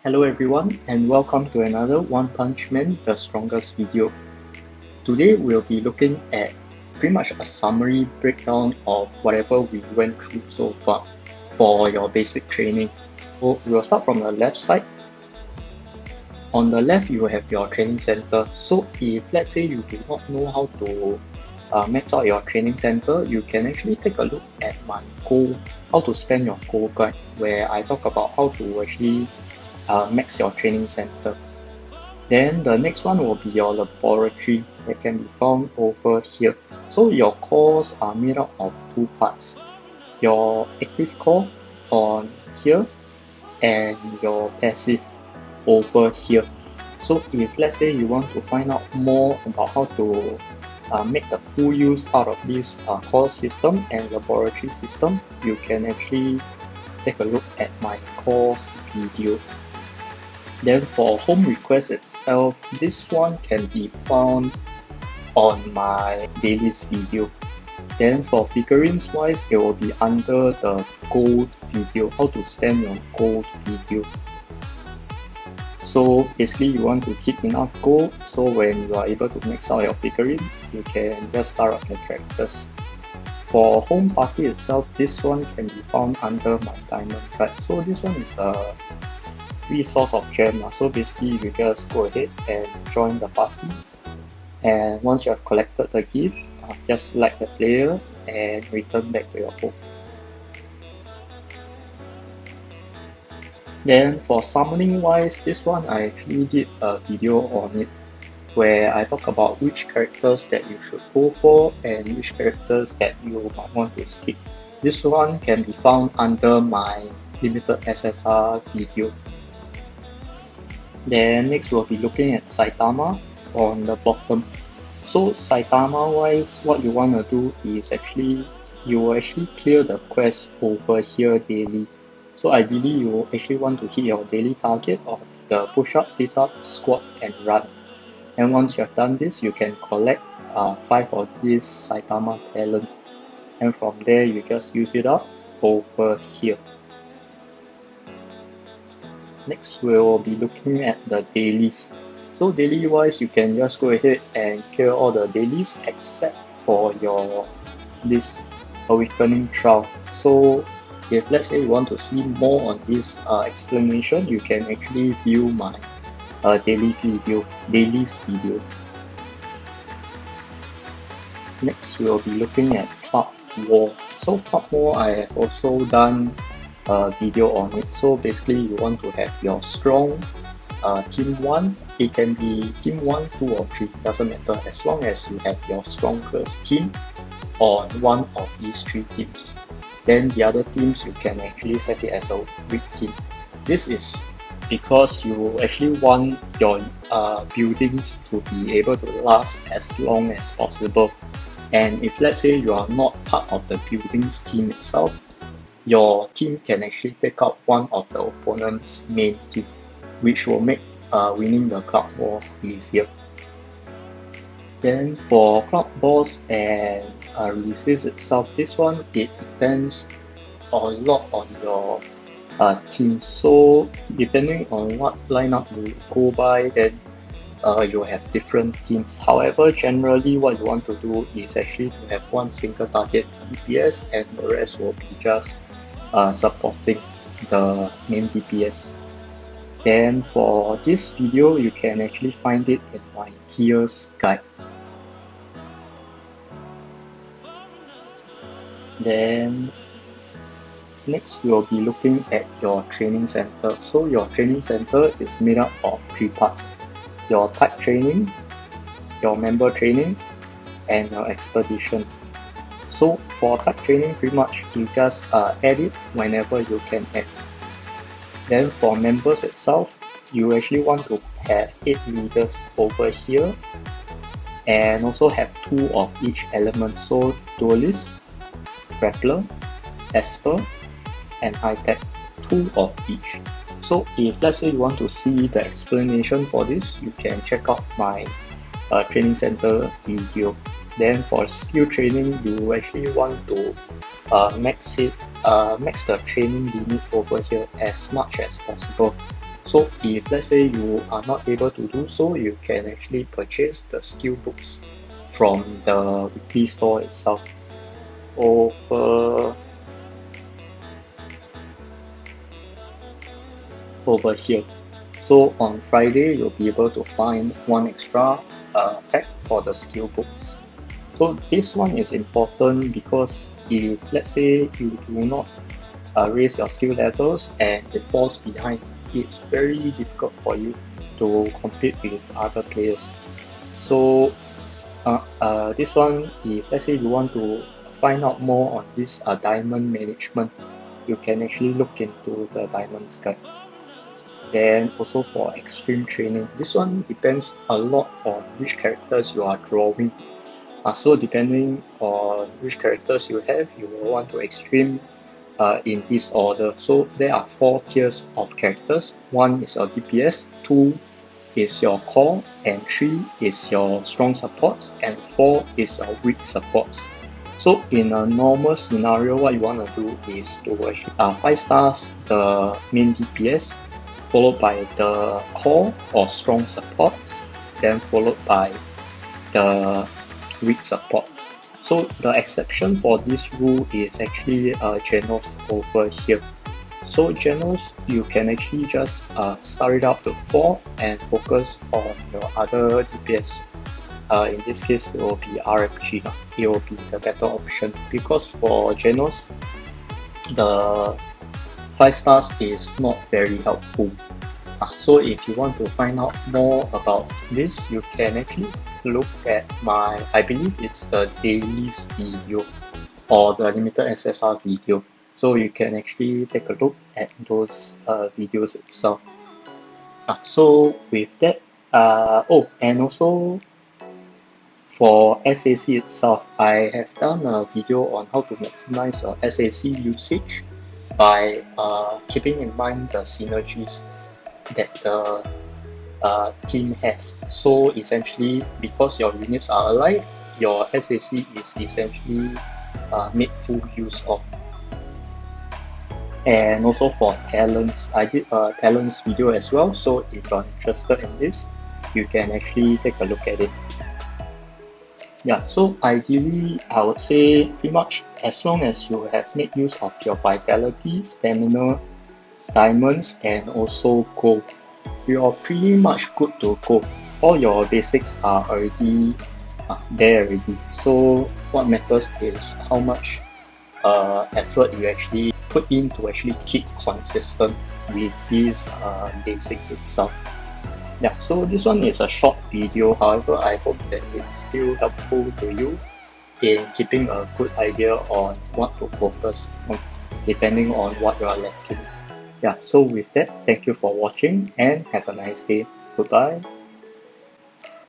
Hello everyone and welcome to another One Punch Man the Strongest video. Today we'll be looking at pretty much a summary breakdown of whatever we went through so far for your basic training. So we'll start from the left side. On the left you will have your training center. So if let's say you do not know how to max out your training center, you can actually take a look at my goal, how to spend your goal guide, where I talk about how to actually max your training center. Then the next one will be your laboratory that can be found over here. So your cores are made up of two parts, your active core on here and your passive over here. So if let's say you want to find out more about how to make the full use out of this core system and laboratory system, you can actually take a look at my course video. Then for home request itself, this one can be found on my Dailies video. Then for figurines wise, it will be under the gold video, how to spend your gold video. So basically you want to keep enough gold, so when you are able to max out your figurine, you can just start up the characters. For home party itself, this one can be found under my diamond guide. So this one is a free source of gem, so basically you just go ahead and join the party, and once you have collected the gift, just select the player and return back to your home. Then for summoning wise, this one I actually did a video on it where I talk about which characters that you should go for and which characters that you might want to skip. This one can be found under my limited SSR video. Then next we'll be looking at Saitama on the bottom. So Saitama wise, what you want to do is you will actually clear the quest over here daily. So ideally you will actually want to hit your daily target of the push up, sit up, squat and run. And once you have done this, you can collect 5 of these Saitama talent, and from there you just use it up over here. Next we will be looking at the dailies. So daily wise, you can just go ahead and clear all the dailies except for this awakening trial. So if let's say you want to see more on this explanation, you can actually view my dailies video. Next we will be looking at Club War. So Club War, I have also done a video on it. So basically you want to have your strong team 1, it can be team 1, 2 or 3, doesn't matter, as long as you have your strongest team on one of these 3 teams. Then the other teams you can actually set it as a weak team. This is because you actually want your buildings to be able to last as long as possible. And if let's say you are not part of the buildings team itself, your team can actually take out one of the opponent's main team, which will make winning the club wars easier. Then for club wars and releases itself, this one it depends a lot on your team. So depending on what lineup you go by, then you have different teams. However, generally what you want to do is actually to have one single target DPS and the rest will be just supporting the main DPS. Then for this video, you can actually find it in my tiers guide. Then next we will be looking at your training center. So your training center is made up of 3 parts: your type training, your member training, and your expedition. So for type training, pretty much you just add it whenever you can add. Then for members itself, you actually want to have 8 leaders over here and also have 2 of each element. So duelist, grappler, esper, and high tech, 2 of each. So if let's say you want to see the explanation for this, you can check out my training center video. Then for skill training, you actually want to max the training limit over here as much as possible. So if let's say you are not able to do so, you can actually purchase the skill books from the weekly store itself over here. So on Friday, you'll be able to find one extra pack for the skill books. So this one is important because if let's say you do not raise your skill levels and it falls behind, it's very difficult for you to compete with other players. So this one, if let's say you want to find out more on this diamond management, you can actually look into the diamonds guide. Then also for extreme training, this one depends a lot on which characters you are drawing. So depending on which characters you have, you will want to extreme in this order. So there are 4 tiers of characters. 1 is your DPS, 2 is your core, and 3 is your strong supports, and 4 is your weak supports. So in a normal scenario, what you want to do is to actually 5 stars the main DPS, followed by the core or strong supports, then followed by the weak support. So the exception for this rule is actually Genos over here. So Genos, you can actually just start it up to 4 and focus on your other DPS. In this case, it will be RMG. It will be the better option because for Genos, the 5 stars is not very helpful. So if you want to find out more about this, you can actually look at my, I believe it's the Dailies video or the limited SSR video. So you can actually take a look at those videos itself. So with that, and also for SAC itself, I have done a video on how to maximize your SAC usage by keeping in mind the synergies that the team has. So essentially, because your units are alive, your SAC is essentially made full use of. And also for talents, I did a talents video as well, so if you're interested in this, you can actually take a look at it. Yeah, so ideally, I would say pretty much as long as you have made use of your vitality, stamina, diamonds, and also gold, you are pretty much good to go. All your basics are already there already. So what matters is how much effort you actually put in to actually keep consistent with these basics itself. Yeah, so this one is a short video, however I hope that it's still helpful to you in keeping a good idea on what to focus on depending on what you are lacking. Yeah, so with that, thank you for watching and have a nice day. Goodbye.